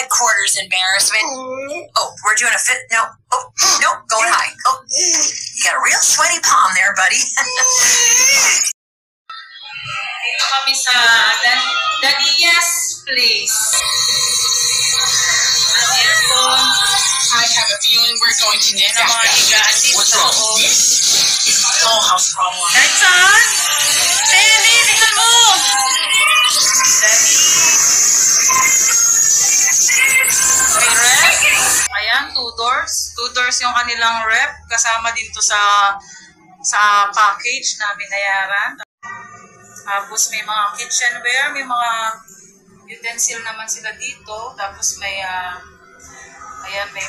headquarters embarrassment. Oh, we're doing a fit. No. Oh, no, going high. Oh, you got a real sweaty palm there, buddy. Dito kami sa Daniya's Place. I have a feeling we're going to need that. What's wrong? Dollhouse problem. Edson! Danny, tingnan mo! Danny! May rep. Ayan, 2 doors. 2 doors yung kanilang rep. Kasama dito sa package na binayaran. Tapos may mga kitchenware, may mga utensil naman sila dito. Tapos may ayan, may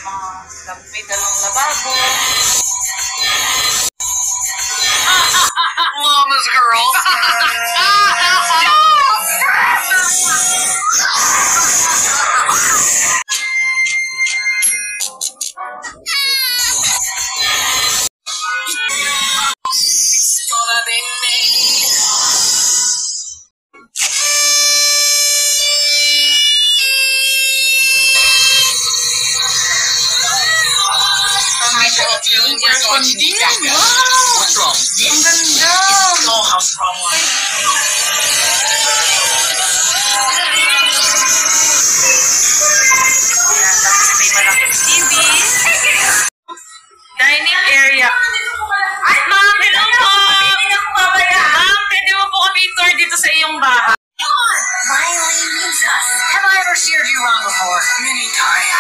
dalawang lababo. Mama's girl. Wow! What's wrong? Ang ganda! Dollhouse problem. Ayan, tapos may malaking TV. Dining area. Ma'am, hello po! Ma'am, pwede mo po kami tour dito sa iyong bahay. My lane means us. Have I ever steered you wrong before? Many times.